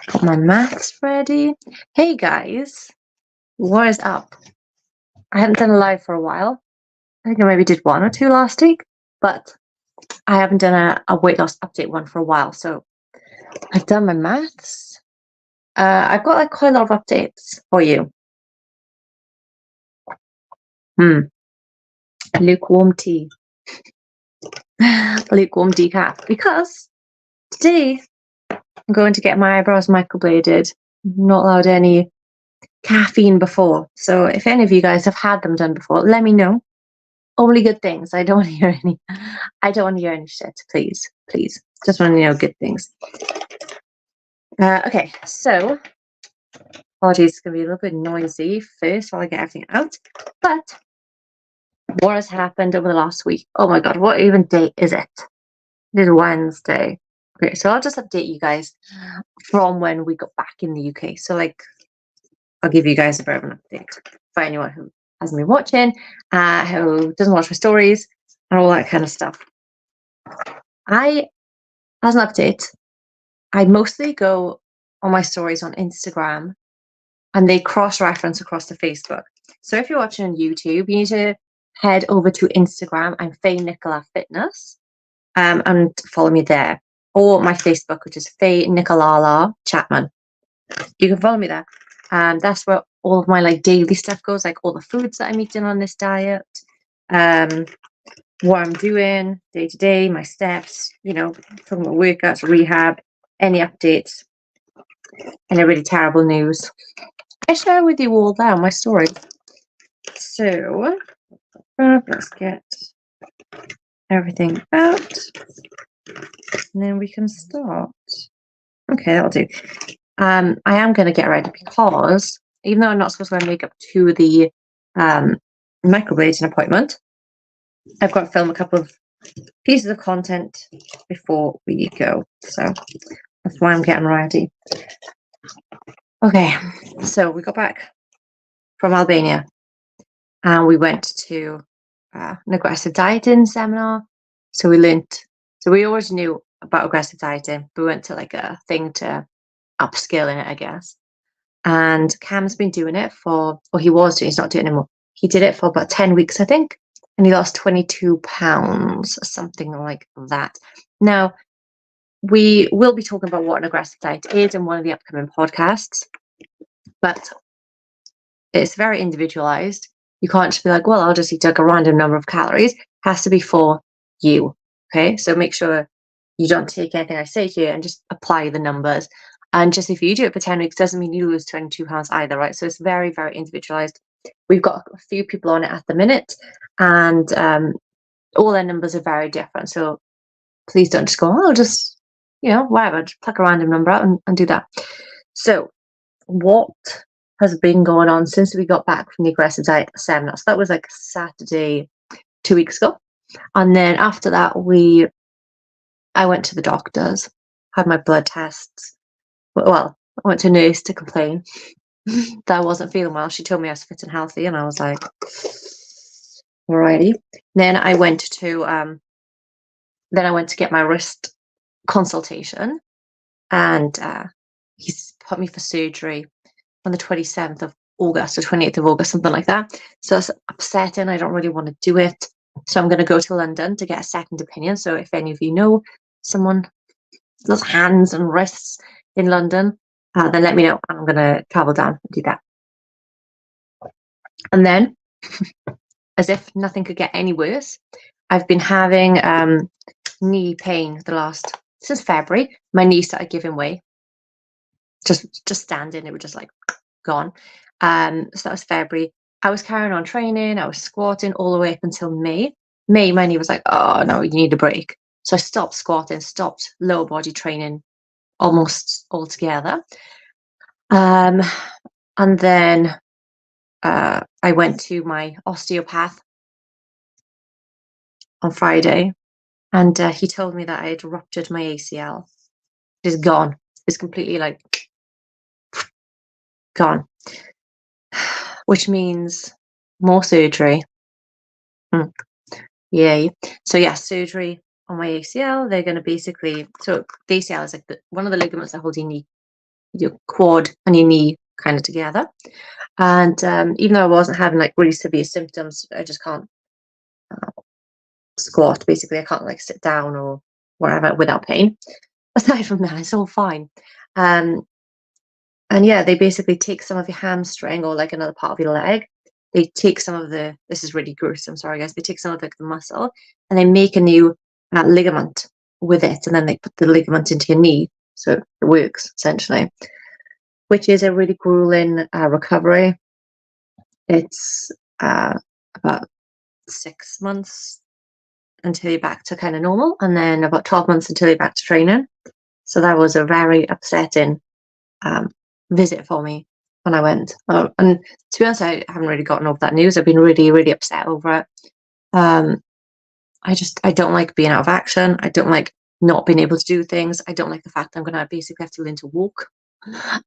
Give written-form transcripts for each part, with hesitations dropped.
Got my maths ready. Hey guys, what is up? I haven't done a live for a while. I think I maybe did one or two last week, but I haven't done a weight loss update one for a while. So I've done my maths. I've got like quite a lot of updates for you. Lukewarm tea. Lukewarm decaf. Because today I'm going to get my eyebrows microbladed. I'm not allowed any caffeine before. So if any of you guys have had them done before, let me know. Only good things. I don't want to hear any. I don't want to hear any shit. Please. Just want to know good things. Okay, so apologies, it's gonna be a little bit noisy first while I get everything out. But what has happened over the last week? Oh my god, what even date is it? It is Wednesday. Okay, so I'll just update you guys from when we got back in the UK. So I'll give you guys a bit of an update for anyone who hasn't been watching, who doesn't watch my stories, and all that kind of stuff. As an update, I mostly go on my stories on Instagram and they cross-reference across to Facebook. So if you're watching on YouTube, you need to head over to Instagram. I'm Faye Nicola Fitness and follow me there. Or my Facebook, which is Faye Nicolala Chapman. You can follow me there. That's where all of my like daily stuff goes, like all the foods that I'm eating on this diet, what I'm doing day to day, my steps, talking about workouts, rehab, any updates, any really terrible news. I share with you all that on my story. So let's get everything out and then we can start. Okay, that'll do. I am going to get ready because even though I'm not supposed to wear makeup to the microblading appointment, I've got to film a couple of pieces of content before we go. So that's why I'm getting ready. Okay, so we got back from Albania and we went to an aggressive dieting seminar. So we always knew about aggressive dieting, but we went to like a thing to upskill in it, I guess. And Cam's been doing it he was doing, he's not doing it anymore. He did it for about 10 weeks, I think, and he lost 22 pounds, something like that. Now, we will be talking about what an aggressive diet is in one of the upcoming podcasts, but it's very individualized. You can't just be like, well, I'll just eat like a random number of calories. It has to be for you. Okay. So make sure you don't take anything I say to you and just apply the numbers. And just if you do it for 10 weeks, doesn't mean you lose 22 pounds either, right? So it's very, very individualized. We've got a few people on it at the minute, and all their numbers are very different. So please don't just go, oh, just, whatever, just pluck a random number out and do that. So what has been going on since we got back from the aggressive diet seminar? So that was like Saturday 2 weeks ago. And then after that, I went to the doctors, had my blood tests. Well, I went to a nurse to complain that I wasn't feeling well. She told me I was fit and healthy, and I was like, alrighty. Then I went to get my wrist consultation, and he's put me for surgery on the 27th of August or 28th of August, something like that. So it's upsetting. I don't really want to do it. So I'm going to go to London to get a second opinion. So if any of you know someone who does hands and wrists in London, then let me know. I'm going to travel down and do that. And then, as if nothing could get any worse, I've been having knee pain since February. My knee started giving way. Just standing, it was just like gone. So that was February. I was carrying on training. I was squatting all the way up until May. My knee was like, oh no, you need a break. So I stopped squatting, stopped lower body training almost altogether. And then I went to my osteopath on Friday, and he told me that I had ruptured my ACL. It's gone. It's completely like gone, which means more surgery. Yay. So yeah, surgery on my ACL. They're going to basically, so the ACL is like one of the ligaments that hold your knee your quad and your knee kind of together. And even though I wasn't having like really severe symptoms, I just can't squat. Basically, I can't like sit down or whatever without pain. Aside from that, it's all fine. Um, and yeah, they basically take some of your hamstring or like another part of your leg. They take some of the. This is really gruesome. Sorry, guys. They take some of the muscle and they make a new ligament with it, and then they put the ligament into your knee, so it works essentially. Which is a really grueling recovery. It's about 6 months until you're back to kind of normal, and then about 12 months until you're back to training. So that was a very upsetting visit for me when I went. And to be honest, I haven't really gotten over that news. I've been really, really upset over it. I don't like being out of action. I don't like not being able to do things. I don't like the fact that I'm going to basically have to learn to walk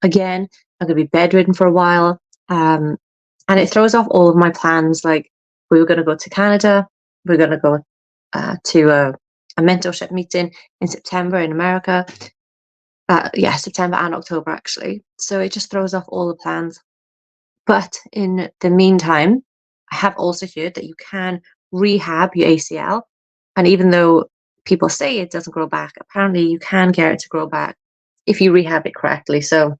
again. I'm going to be bedridden for a while. And it throws off all of my plans. Like, we were going to go to Canada. We're going to go to a mentorship meeting in September in America. Yeah, September and October, actually. So it just throws off all the plans. But in the meantime, I have also heard that you can rehab your ACL. And even though people say it doesn't grow back, apparently you can get it to grow back if you rehab it correctly. So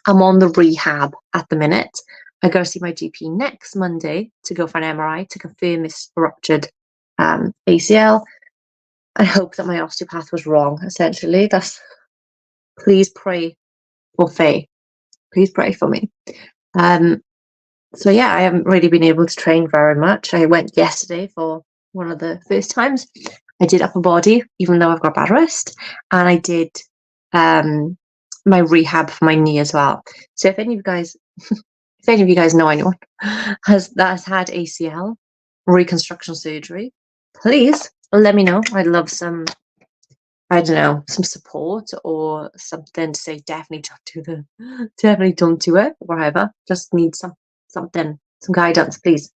I'm on the rehab at the minute. I go see my GP next Monday to go for an MRI to confirm this ruptured ACL. I hope that my osteopath was wrong, essentially. Please pray for Faye. Please pray for me. So yeah, I haven't really been able to train very much. I went yesterday for one of the first times. I did upper body, even though I've got bad wrist, and I did my rehab for my knee as well. So if any of you guys know anyone that has had ACL reconstruction surgery, please let me know. I'd love some, I don't know, some support or something to say definitely don't do it, or whatever. Just need something, some guidance, please.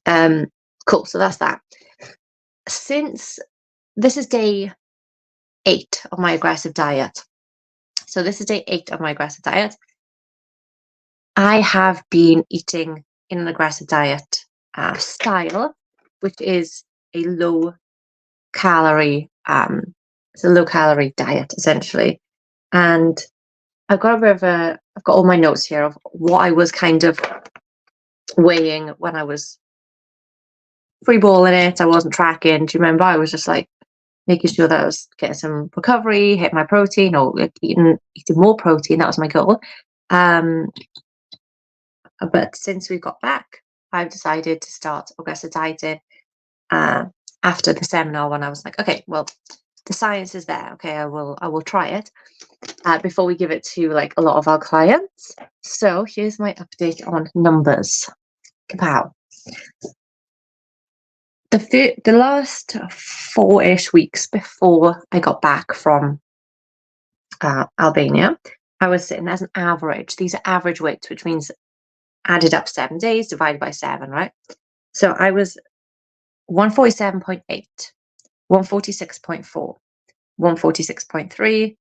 Cool. So that's that. Since this is day 8 of my aggressive diet. So this is day 8 of my aggressive diet. I have been eating in an aggressive diet style, which is a low calorie, it's a low calorie diet essentially. And I've got all my notes here of what I was kind of weighing when I was free balling it. I wasn't tracking. Do you remember? I was just like making sure that I was getting some recovery, hit my protein, or like eating more protein. That was my goal. But since we got back, I've decided to start aggressive dieting after the seminar, when I was like, okay, well, the science is there. Okay, I will try it before we give it to like a lot of our clients. So here's my update on numbers. Kapow. The last 4-ish weeks before I got back from Albania, I was sitting as an average. These are average weights, which means added up 7 days divided by 7, right? So I was 147.8, 146.4, 146.3,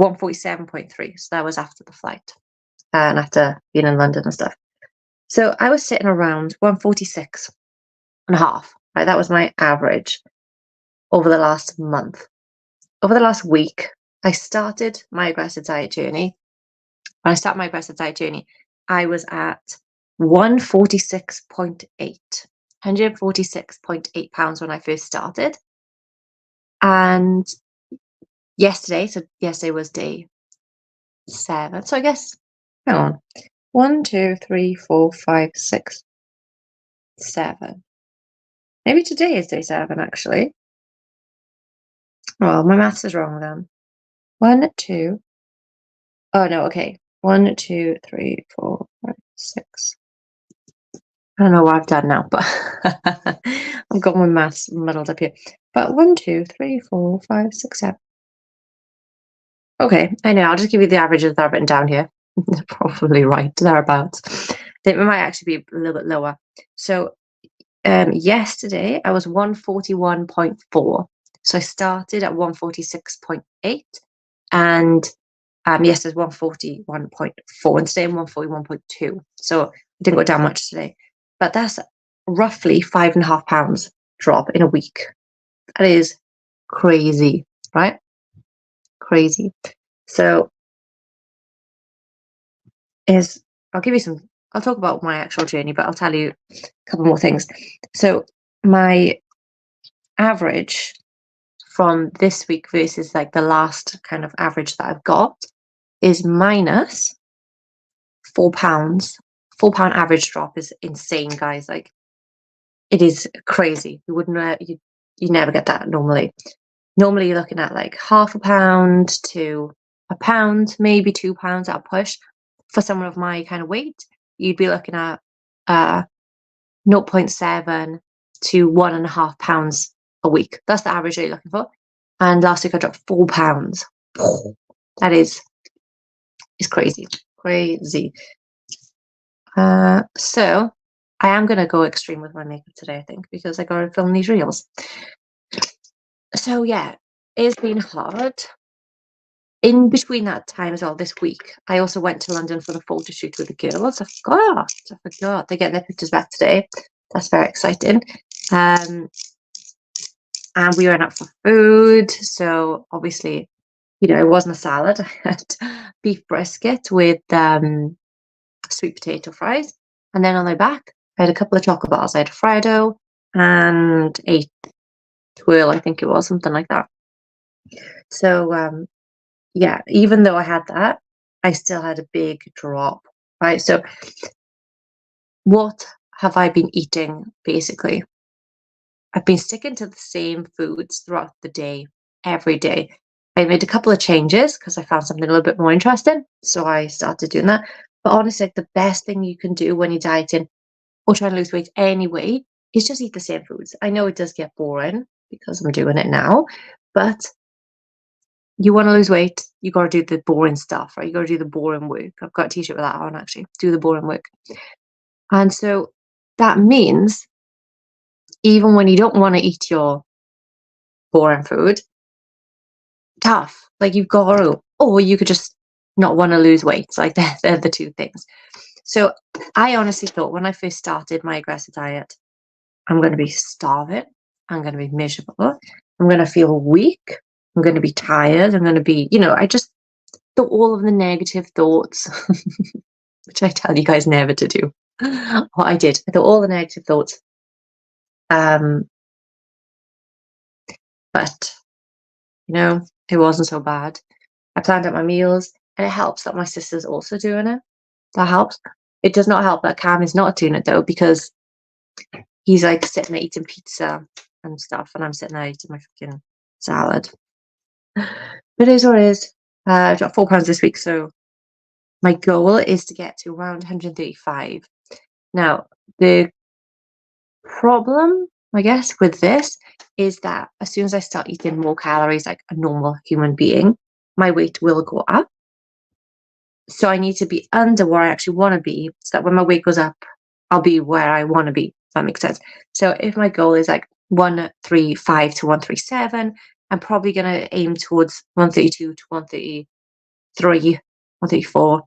147.3. So that was after the flight and after being in London and stuff. So I was sitting around 146 and a half, right? That was my average over the last month. Over the last week, I started my aggressive diet journey. When I started my aggressive diet journey, I was at 146.8 pounds when I first started. And yesterday was day 7. So I guess, hang on, 1, 2, 3, 4, 5, 6, 7. Maybe today is day 7, actually. Well, my maths is wrong then. 1, 2. Oh no, okay. 1, 2, 3, 4, 5, 6. I don't know what I've done now, but I've got my maths muddled up here. But 1, 2, 3, 4, 5, 6, 7. Okay, I know. I'll just give you the averages that I've written down here. Probably right, thereabouts. It might actually be a little bit lower. So yesterday I was 141.4. So I started at 146.8 And yesterday's 141.4, and today I'm 141.2. So it didn't go down much today. But that's roughly £5.5 drop in a week. That is crazy, right? Crazy. So I'll talk about my actual journey, but I'll tell you a couple more things. So my average from this week versus like the last kind of average that I've got is minus £4. £4 average drop is insane, guys. Like, it is crazy. You wouldn't you never get that normally. Normally you're looking at like £0.5 to £1, maybe £2 at a push. For someone of my kind of weight, you'd be looking at 0.7 to £1.5 a week. That's the average you're looking for. And last week I dropped £4. That is crazy. Crazy. So I am going to go extreme with my makeup today, I think, because I got to film these reels. So yeah, it's been hard. In between that time as well, this week, I also went to London for the photo shoot with the girls. I forgot. They're getting their pictures back today. That's very exciting. And we went out for food. So obviously, it wasn't a salad. I had beef brisket with sweet potato fries. And then on my back, I had a couple of chocolate bars. I had a Frido and a twirl, I think it was, something like that. So yeah, even though I had that, I still had a big drop, right? So what have I been eating, basically? I've been sticking to the same foods throughout the day, every day. I made a couple of changes because I found something a little bit more interesting, so I started doing that. But honestly, like, the best thing you can do when you're dieting or trying to lose weight anyway is just eat the same foods. I know it does get boring because I'm doing it now, but you want to lose weight, you got to do the boring stuff, right? You got to do the boring work. I've got a t-shirt with that on, actually. Do the boring work. And so that means even when you don't want to eat your boring food, tough. Like, you've got to, or you could just not want to lose weight. Like, they're the two things. So I honestly thought when I first started my aggressive diet, I'm going to be starving. I'm going to be miserable. I'm going to feel weak. I'm going to be tired. I'm going to be, I just thought all of the negative thoughts, which I tell you guys never to do. What I did, I thought all the negative thoughts. But, it wasn't so bad. I planned out my meals, and it helps that my sister's also doing it. That helps. It does not help that Cam is not doing it, though, because he's like sitting there eating pizza and stuff, and I'm sitting there eating my fucking salad. But it is what it is. I dropped £4 this week, so my goal is to get to around 135. Now, the problem, I guess, with this is that as soon as I start eating more calories like a normal human being, my weight will go up. So I need to be under where I actually want to be, so that when my weight goes up, I'll be where I want to be, if that makes sense. So if my goal is like 135 to 137, I'm probably going to aim towards 132 to 133, 134.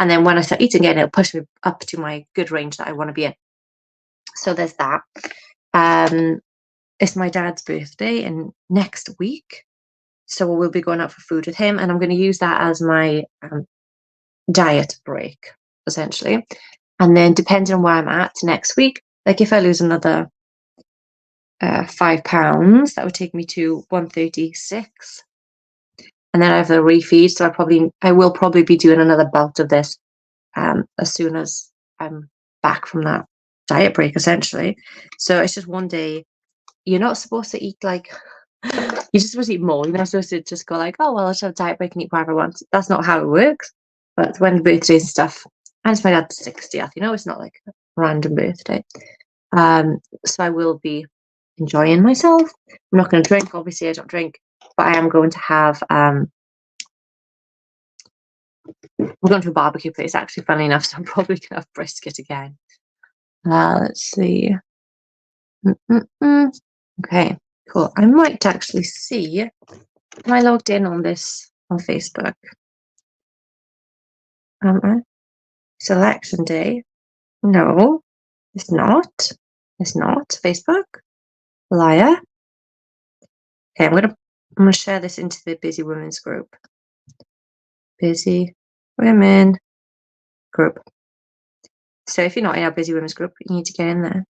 And then when I start eating again, it'll push me up to my good range that I want to be in. So there's that. It's my dad's birthday in next week. So we'll be going out for food with him, and I'm going to use that as my diet break, essentially. And then depending on where I'm at next week, like if I lose another £5, that would take me to 136. And then I have the refeed, so I will probably be doing another bout of this as soon as I'm back from that diet break, essentially. So it's just one day. You're not supposed to eat like you're just supposed to eat more. You're not supposed to just go like, oh well, I'll just have a diet break and eat whatever I want. That's not how it works. But when birthdays and stuff, and it's my dad's 60th, it's not like a random birthday. So I will be enjoying myself. I'm not going to drink. Obviously, I don't drink, but I am going to have. We're going to a barbecue place, actually, funnily enough, so I'm probably going to have brisket again. Let's see. Okay, cool. I might actually see. Am I logged in on this on Facebook. Selection day. No, it's not. It's not Facebook. Liar. Okay, I'm gonna share this into the Busy Women's group. Busy Women group. So if you're not in our Busy Women's group, you need to get in there.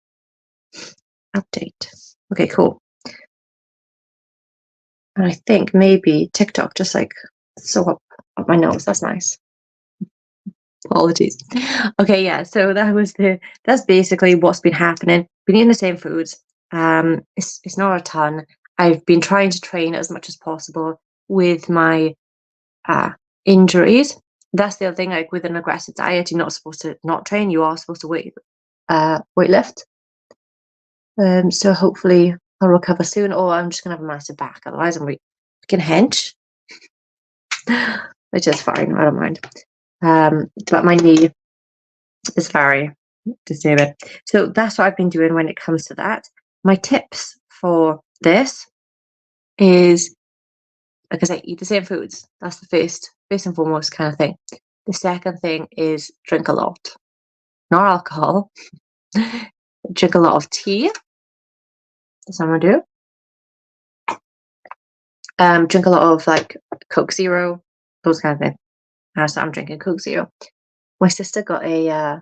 Update. Okay, cool. And I think maybe TikTok just like so up my nose. That's nice. Apologies. Okay, yeah. So that's basically what's been happening. Been eating the same foods. It's not a ton. I've been trying to train as much as possible with my injuries. That's the other thing. Like with an aggressive diet, you're not supposed to not train. You are supposed to weightlift. So hopefully I'll recover soon. Or I'm just gonna have a massive back. Otherwise, I'm freaking hench, which is fine. I don't mind. But my knee is very disturbing. So that's what I've been doing when it comes to that. My tips for this is, like I say, eat the same foods. That's the first and foremost kind of thing. The second thing is drink a lot. Not alcohol. Drink a lot of tea. Does someone do? Drink a lot of like Coke Zero, those kind of things. So I'm drinking Coke Zero. My sister got a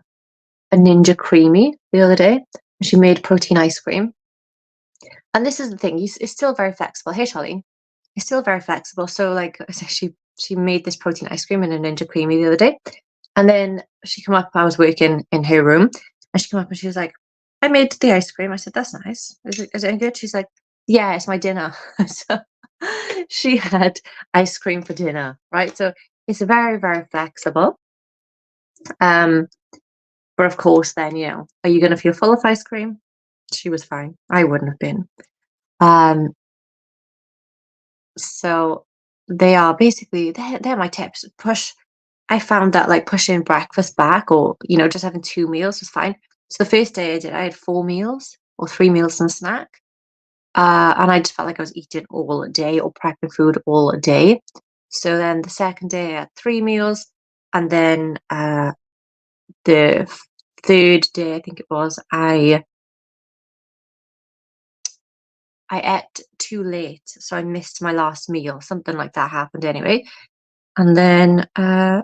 Ninja Creamy the other day. She made protein ice cream. And this is the thing, it's still very flexible. Hey, Charlene. It's still very flexible. So, like, she made this protein ice cream in a Ninja Creamy the other day. And then she came up, I was working in her room, and she came up and she was like, I made the ice cream. I said, that's nice. Is it any good? She's like, yeah, it's my dinner. So she had ice cream for dinner, right? So it's very, very flexible. But of course, then, are you going to feel full of ice cream? She was fine. I wouldn't have been. So they are basically, they're my tips. I found that like pushing breakfast back or, just having 2 meals was fine. So the first day I had 4 meals or 3 meals and a snack. And I just felt like I was eating all day or prepping food all day. So then the second day I had 3 meals. And then the third day, I think it was, I ate too late, so I missed my last meal. Something like that happened anyway. And then now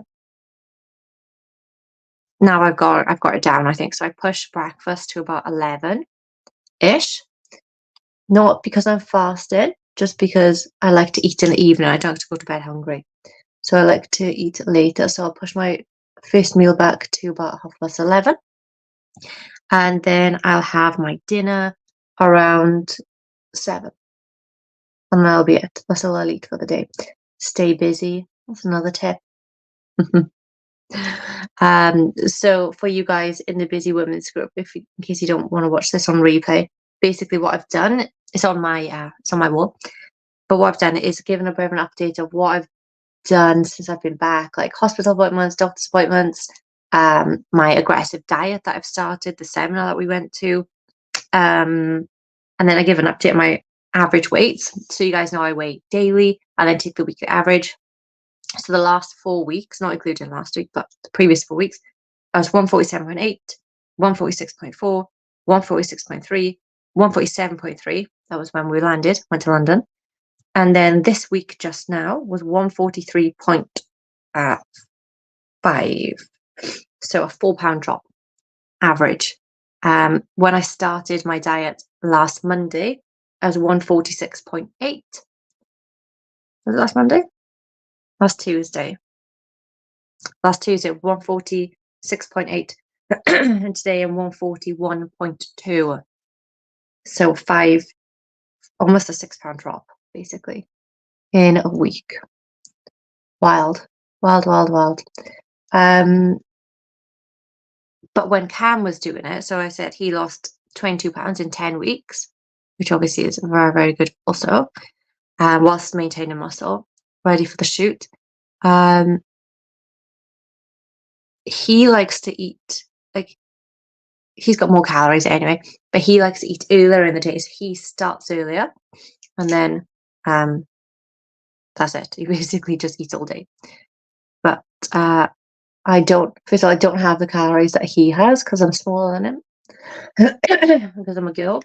I've got it down, I think. So I pushed breakfast to about 11-ish. Not because I'm fasted, just because I like to eat in the evening. I don't like to go to bed hungry. So I like to eat later. So I'll push my first meal back to about 11:30. And then I'll have my dinner around 7. And that'll be it. That's all I'll eat for the day. Stay busy. That's another tip. So for you guys in the Busy Women's group, in case you don't want to watch this on replay, basically what I've done, it's on my wall. But what I've done is given a bit of an update of what I've done since I've been back, like hospital appointments, doctor's appointments, my aggressive diet that I've started, the seminar that we went to, and then I give an update on my average weights. So you guys know I weigh daily and then take the weekly average. So the last 4 weeks, not including last week, but the previous 4 weeks, I was 147.8, 146.4, 146.3, 147.3. That was when we went to London. And then this week just now was 143.5. So a 4-pound drop average. When I started my diet last Monday, I was 146.8. Was it last Monday? Last Tuesday, 146.8. And today I'm 141.2. So almost a 6-pound drop, basically, in a week. Wild. Wild. But when Cam was doing it, so I said he lost 22 pounds in 10 weeks, which obviously is very, very good also, whilst maintaining muscle, ready for the shoot. He likes to eat, like, he's got more calories anyway, but he likes to eat earlier in the day. So he starts earlier and then That's it. He basically just eats all day. But I don't. First of all, I don't have the calories that he has because I'm smaller than him. Because I'm a girl.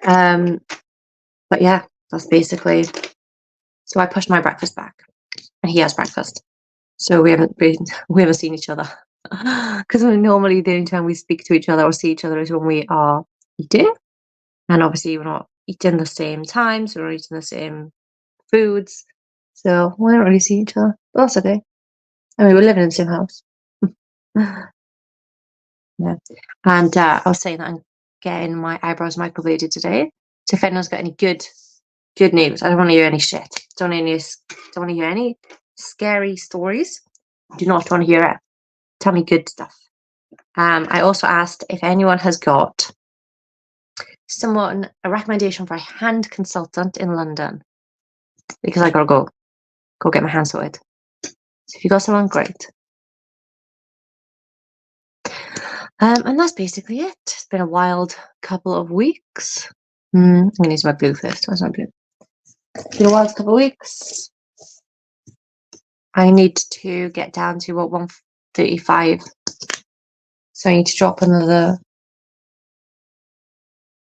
But yeah, that's basically. So I pushed my breakfast back, and he has breakfast. So we haven't seen each other because normally the only time we speak to each other or see each other is when we are eating, and obviously we're not eating the same times, we're not eating the same foods, so we don't really see each other. But that's okay. I mean, we're living in the same house. Yeah, and I was saying that I'm getting my eyebrows microbladed today. So if anyone's got any good news, I don't want to hear any shit. Don't want to hear any scary stories. Do not want to hear it. Tell me good stuff. I also asked if anyone has got a recommendation for a hand consultant in London, because I gotta go get my hand sorted. So if you got someone, great. And that's basically it. It's been a wild couple of weeks. I'm gonna use my blue first. Where's my blue? It's been a wild couple of weeks. I need to get down to 135. So I need to drop another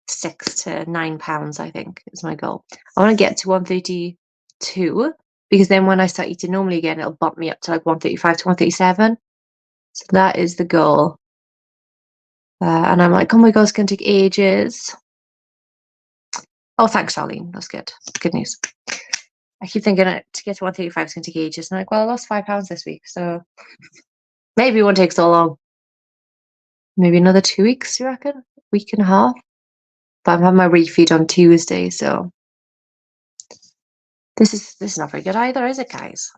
6 to 9 pounds, I think, is my goal. I want to get to 132 because then when I start eating normally again, it'll bump me up to like 135 to 137. So that is the goal. And I'm like, oh my God, it's going to take ages. Oh, thanks, Charlene. That's good. Good news. I keep thinking to get to 135 is going to take ages. And I'm like, well, I lost 5 pounds this week. So maybe it won't take so long. Maybe another 2 weeks, you reckon? Week and a half? But I'm having my refeed on Tuesday, so this is not very good either, is it, guys?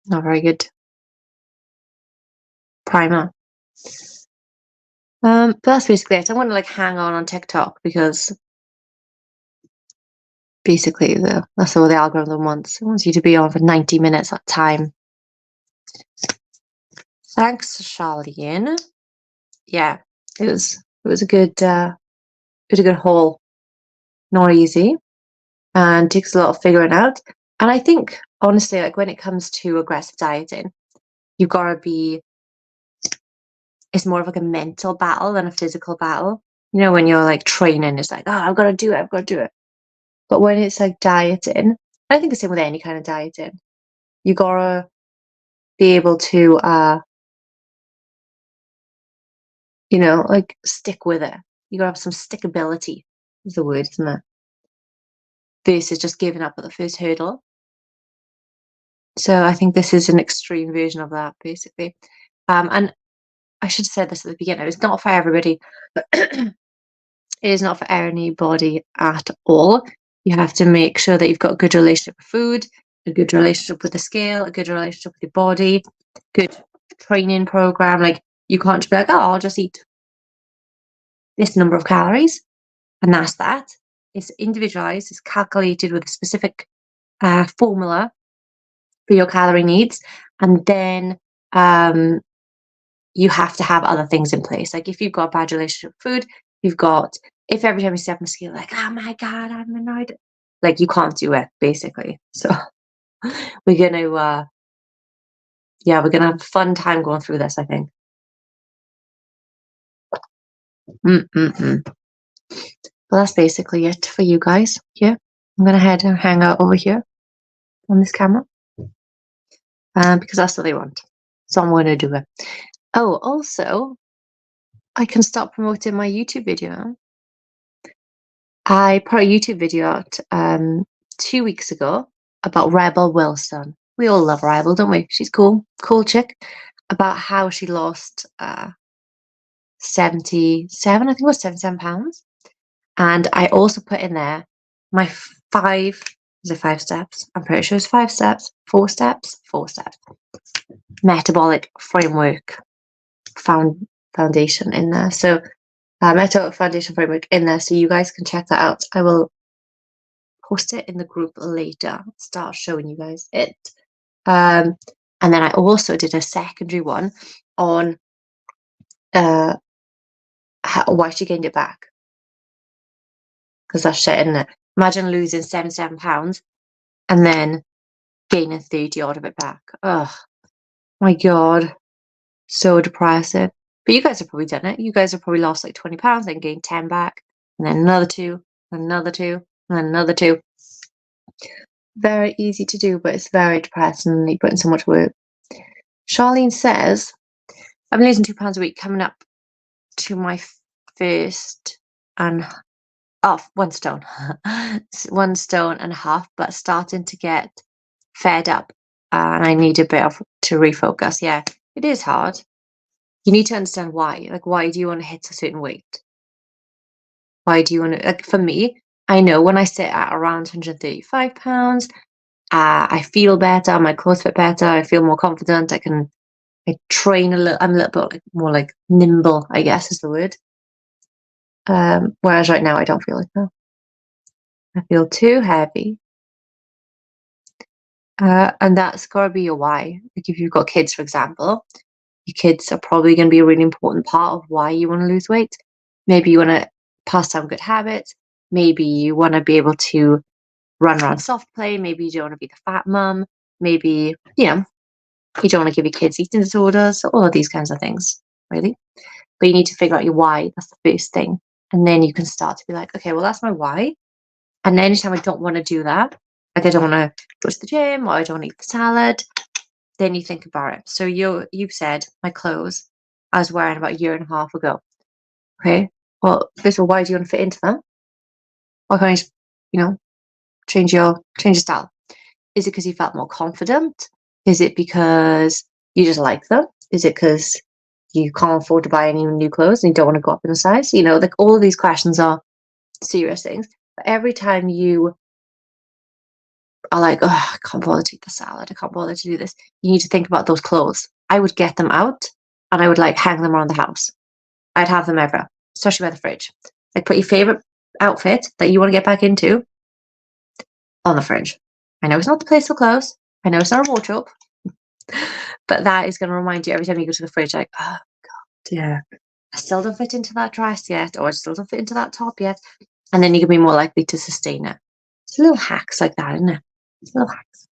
Not very good. Primer. But that's basically it. I'm going to like hang on TikTok because basically that's all the algorithm wants. It wants you to be on for 90 minutes at a time. Thanks, Charlene. Yeah, it was a good haul. Not easy, and takes a lot of figuring out. And I think honestly, like when it comes to aggressive dieting, you've got to be. It's more of like a mental battle than a physical battle. You know, when you're like training, it's like, oh, I've got to do it. But when it's like dieting, I think the same with any kind of dieting, you gotta be able to, like stick with it. You gotta have some stickability, is the word, isn't it? Versus just giving up at the first hurdle. So I think this is an extreme version of that, basically. And I should have said this at the beginning. It's not for everybody. It is not for anybody at all. You have to make sure that you've got a good relationship with food, a good relationship with the scale, a good relationship with your body, good training program. Like you can't just be like, oh, I'll just eat this number of calories, and that's that. It's individualized. It's calculated with a specific formula for your calorie needs, and then you have to have other things in place. Like if you've got a bad relationship with food, if every time you step on the scale, like, oh my God, I'm annoyed. Like you can't do it, basically. So we're gonna have a fun time going through this, I think. Well, that's basically it for you guys. Yeah, I'm gonna head and hang out over here on this camera because that's what they want. So I'm gonna do it. Oh, also, I can start promoting my YouTube video. I put a YouTube video out 2 weeks ago about Rebel Wilson. We all love Rebel, don't we? She's cool chick. About how she lost 77, I think it was 77 pounds. And I also put in there my 5 steps? I'm pretty sure it's 5 steps, 4 steps, metabolic framework foundation in there. So metabolic foundation framework in there, so you guys can check that out. I will post it in the group later. Start showing you guys it. And then I also did a secondary one on why she gained it back, because that's shit, isn't it? Imagine losing £77 and then gaining 30 odd of it back. Oh my God. So depressing. But you guys have probably done it. You guys have probably lost like £20, then gained 10 back, and then another two, and another two, and then another two. Very easy to do, but it's very depressing and you put in so much work. Charlene says, I'm losing £2 a week, coming up to my first and off 1 stone. 1 stone and a half, but starting to get fed up. And I need a bit of to refocus. Yeah, it is hard. You need to understand why. Like, why do you want to hit a certain weight? Why do you want to, like, for me, I know when I sit at around £135, I feel better, my clothes fit better, I feel more confident, I train a little, I'm a little bit like, more like nimble, I guess is the word. Whereas right now I don't feel like that. I feel too heavy. And that's gotta be your why. Like if you've got kids, for example, your kids are probably going to be a really important part of why you want to lose weight. Maybe you want to pass down good habits. Maybe you want to be able to run around soft play. Maybe you don't want to be the fat mum. Maybe, you don't want to give your kids eating disorders, all of these kinds of things, really. But you need to figure out your why. That's the first thing. And then you can start to be like, okay, well, that's my why. And anytime I don't want to do that, like I don't want to go to the gym or I don't want to eat the salad, then you think about it. So you've said my clothes I was wearing about a year and a half ago. Okay. Well, first of all, why do you want to fit into them? Why can't you just, change your style? Is it because you felt more confident? Is it because you just like them? Is it because you can't afford to buy any new clothes and you don't want to go up in size? Like all of these questions are serious things. But every time you are like, oh, I can't bother to eat the salad, I can't bother to do this, you need to think about those clothes. I would get them out and I would like hang them around the house. I'd have them ever, especially by the fridge. Like put your favorite outfit that you want to get back into on the fridge. I know it's not the place for clothes. I know it's not a wardrobe, but that is going to remind you every time you go to the fridge, like, oh God, yeah, I still don't fit into that dress yet, or I still don't fit into that top yet. And then you can be more likely to sustain it. It's little hacks like that, isn't it? It's little hacks.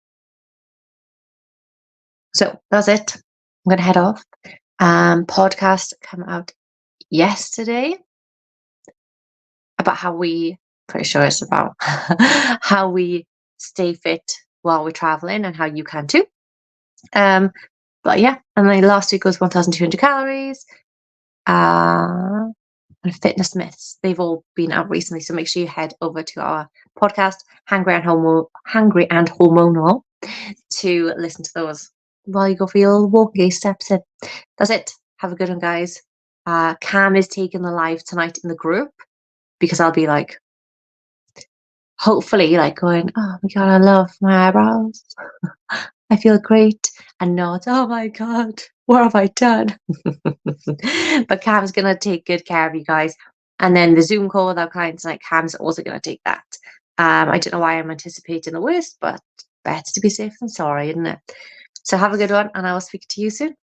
So that's it. I'm going to head off. Podcast came out yesterday about pretty sure it's about how we stay fit while we're traveling and how you can too. But yeah, and then last week was 1,200 calories. And fitness myths. They've all been out recently, so make sure you head over to our podcast, Hungry and Hormonal, to listen to those while you go for your walkie steps in. That's it. Have a good one, guys. Cam is taking the live tonight in the group because I'll be like, hopefully, like going, oh my God, I love my eyebrows. I feel great. And not, oh my God, what have I done? But Cam's going to take good care of you guys. And then the Zoom call with our clients, like Cam's also going to take that. I don't know why I'm anticipating the worst, but better to be safe than sorry, isn't it? So have a good one, and I will speak to you soon.